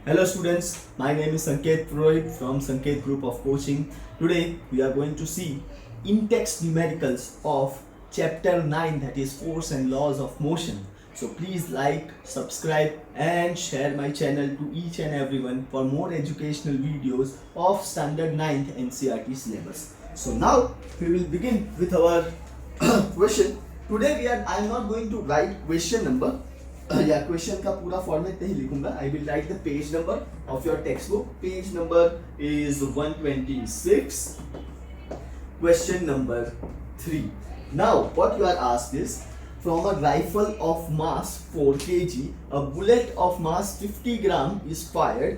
Hello students, my name is Sanket Purohit from Sanket Group of Coaching. Today we are going to see in-text numericals of chapter 9, that is Force and Laws of Motion. So please like, subscribe and share my channel to each and everyone for more educational videos of standard 9th NCERT syllabus. So now we will begin with our question. Today I am not going to write question number या question का पूरा format नहीं लिखूंगा. I will write the page number of your textbook. Page number is 126. Question number 3. Now what you are asked is, from a rifle of mass 4 kg, a bullet of mass 50 gram is fired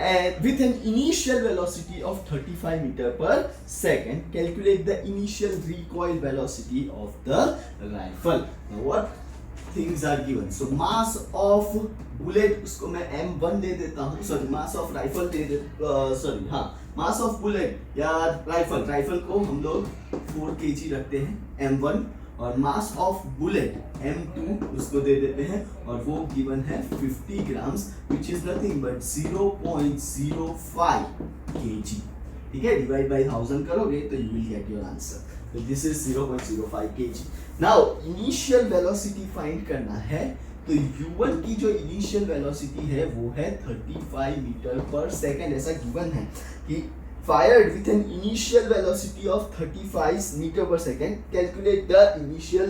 and with an initial velocity of 35 meter per second. Calculate the initial recoil velocity of the rifle. Now what things are given? So mass of bullet उसको मैं m1 दे देता हूँ. Sorry, mass of rifle they they sorry हाँ, mass of bullet या rifle को हम लोग 4 kg रखते हैं m1, और mass of bullet m2 उसको दे देते हैं और वो given है 50 grams which is nothing but 0.05 kg. ठीक है, डिवाइड बाई 1000 करोगे तो you will get your answer. तो this is 0.05 kg. Now initial velocity find करना है. तो u1 की जो इनिशियल वेलोसिटी है वो है 35 मीटर पर सेकेंड. ऐसा गिवन है कि fired with an initial velocity of 35 meter per second. Calculate the initial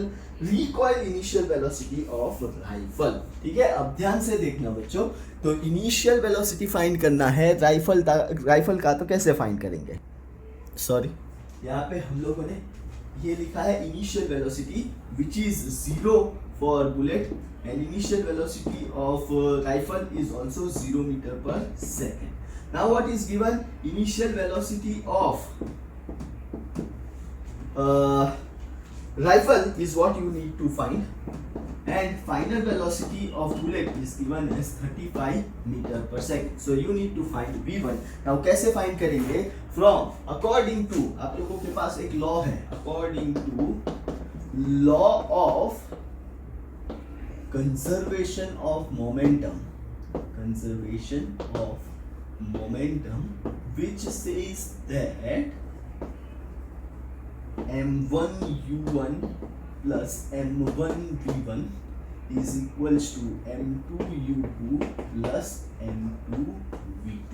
velocity of rifle. ठीक है, अब ध्यान से देखना बच्चों. तो इनिशियल वेलोसिटी फाइंड करना है राइफल का. तो कैसे फाइंड करेंगे? सॉरी, यहाँ पे हम लोगों ने ये लिखा है initial velocity which is 0 for bullet and initial velocity of rifle is also 0 metre per second. Now what is given? Initial velocity of rifle is what you need to find, and final velocity of bullet is given as 35 meter per second. So you need to find v1. Now कैसे find करेंगे? From according to, आप लोगों के पास एक law है, according to law of conservation of momentum which says that m1u1 plus m1v1 is equals to m2u2 plus m2v2.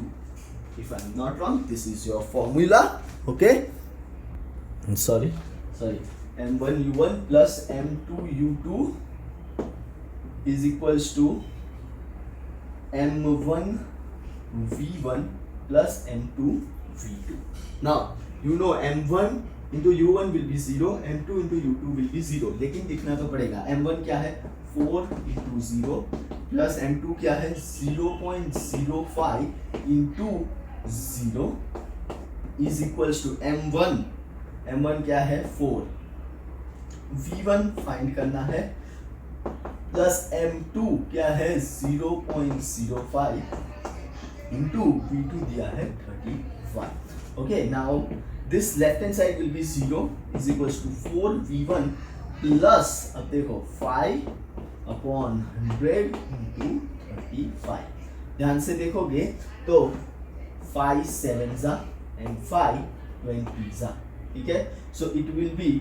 If I'm not wrong, this is your formula. Okay, sorry, m1u1 plus m2u2 is equals to m1 v1 plus m2 v2. Now you know m1 into u1 will be 0, m2 into u2 will be 0. लेकिन दिखना तो पड़ेगा. m1 क्या है? 4 into 0 plus m2 क्या है? 0.05 into 0 is equals to m1 क्या है? 4. v1 फाइंड करना है प्लस m2 क्या है? 0.05 into v2 दिया है 35. Okay, now this left hand side will be 0 is equals to 4v1 plus, अब देखो 5 upon 100 into 35. ध्यान से देखोगे तो 5 7s and 5 20s. ठीक है, so it will be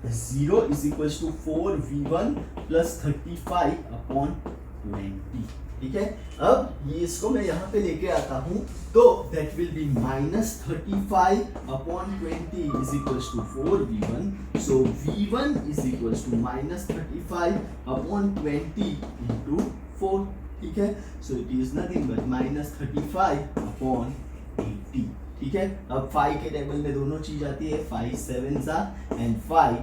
0 is equals to 4v1 plus 35 upon 20. ठीक है, अब ये इसको मैं यहाँ पे लेके आता हूँ तो that will be minus 35 upon 20 is equals to 4v1. So v1 is equals to minus 35 upon 20 into 4. ठीक है, so it is nothing but minus 35 upon 80. ठीक है, अब 5 के टेबल में दोनों चीज आती है, 5 7s and 5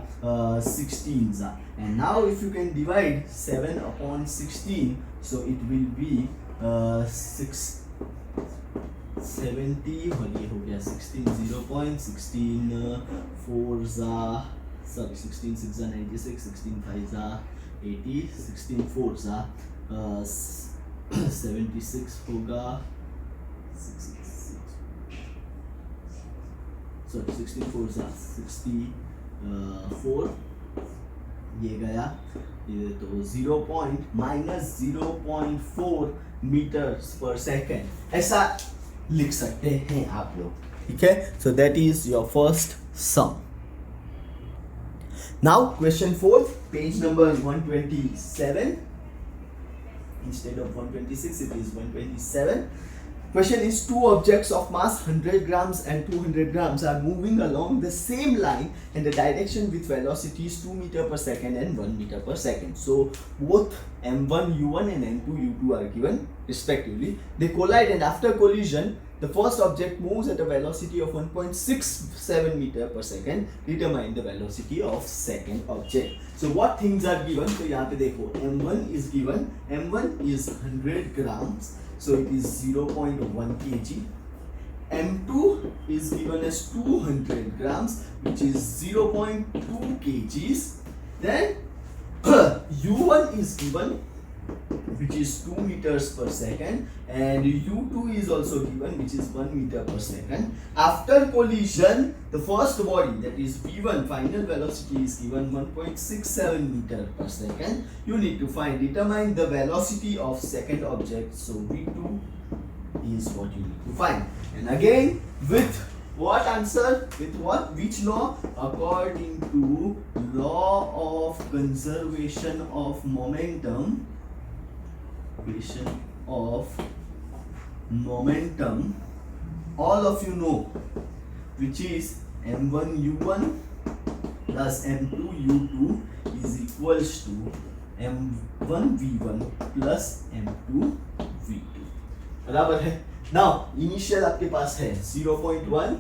16s. And now if you can divide 7 upon 16, so it will be 670 और ये हो गया 16 0.16 4s, sorry 16 6s 96, 16 5s 80, 16 4s 76 होगा, 16 4s 64 ये गया, ये तो 0.-0.4 मीटर्स पर सेकेंड, ऐसा लिख सकते हैं आप लोग, ठीक है. So that is your first sum. Now question 4, page number 127. Instead of 126, it is 127. Question is, two objects of mass 100 grams and 200 grams are moving along the same line and the direction with velocities 2 meter per second and 1 meter per second. So both m1 u1 and m2 u2 are given respectively. They collide, and after collision the first object moves at a velocity of 1.67 meter per second. Determine the velocity of second object. So what things are given? तो यहाँ पे देखो, m1 is given, m1 is 100 grams, so it is 0.1 kg. m2 is given as 200 grams, which is 0.2 kgs. Then u1 is given, which is 2 meters per second, and u2 is also given, which is 1 meter per second. After collision, the first body, that is v1, final velocity is given 1.67 meter per second. You need to determine the velocity of second object. So v2 is what you need to find. And again, with what answer? With what? Which law? According to law of conservation of momentum. All of you know, which is m1 u1 plus m2 u2 is equals to m1 v1 plus m2 v2. बराबर है. Now initial आपके पास है 0.1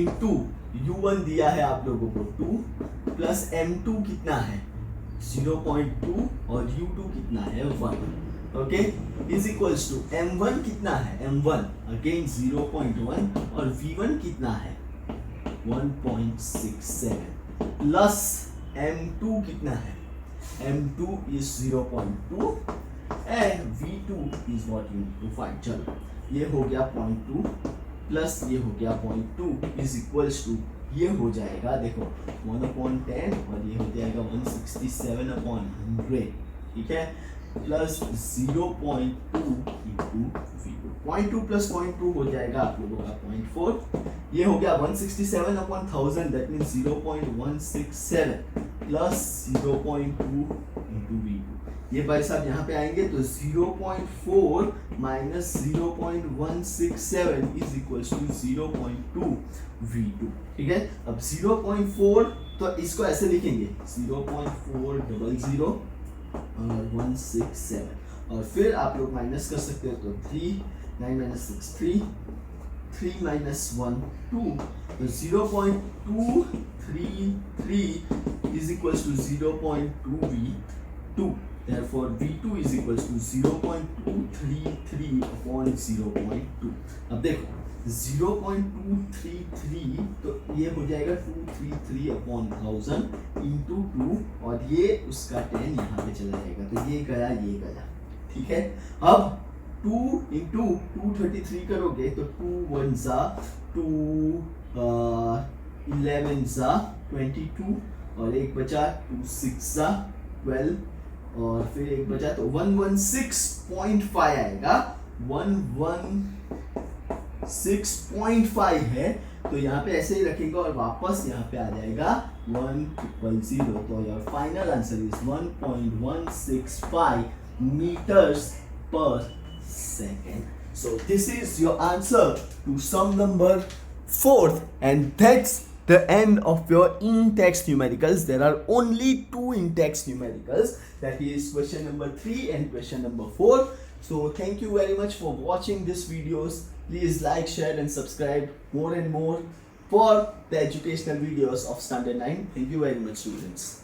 into u1 दिया है आप लोगों को 2 plus m2 कितना है 0.2 और u2 कितना है 1. Okay, is equals to m1 कितना है m1 अगेन 0.1 और v1 कितना है 1.67 प्लस m2 कितना है m2 is 0.2 and v2 is what you need to find. चलो, ये हो गया 0.2 प्लस ये हो गया 0.2 इज इक्वल्स टू, ये हो जाएगा देखो 1/10 और ये हो जाएगा 167/100, ठीक है, प्लस 0.2 इंटू v2. 0.2 प्लस 0.2 हो जाएगा आप लोगों का 0.4. ये हो गया 167/1000, that means 0.167 plus 0.2 into v2. ये भाई साहब यहाँ पे आएंगे तो 0.4 minus 0.167 is equals to 0.2 v2. ठीक है, अब 0.4 तो इसको ऐसे लिखेंगे 0.400 और 167 और फिर आप लोग माइनस कर सकते हो तो 3 9 minus 6 3 minus 1 2 तो 0.233 is equals to 0.2 v2. Therefore v2 is equals to 0.233 upon 0.2. अब देखो 0.233 तो ये हो जाएगा 233 upon 1000 into 2 और ये उसका 10 यहाँ पे चला जाएगा तो ये गया, ठीक है. अब 2 into 233 करोगे तो 2 1 जा 2 11 जा 22 और एक बचा 2 6 जा 12 और फिर एक बचा तो 116.5 आएगा. 116.5 है तो यहाँ पे ऐसे ही रखेंगे और वापस यहाँ पे आ जाएगा 100. तो your final answer is 1.165 meters per second. So this is your answer to sum number 4th, and that's the end of your in-text numericals. There are only 2 in-text numericals, that is question number 3 and question number 4. So thank you very much for watching these videos. Please like, share and subscribe more and more for the educational videos of Standard 9. Thank you very much, students.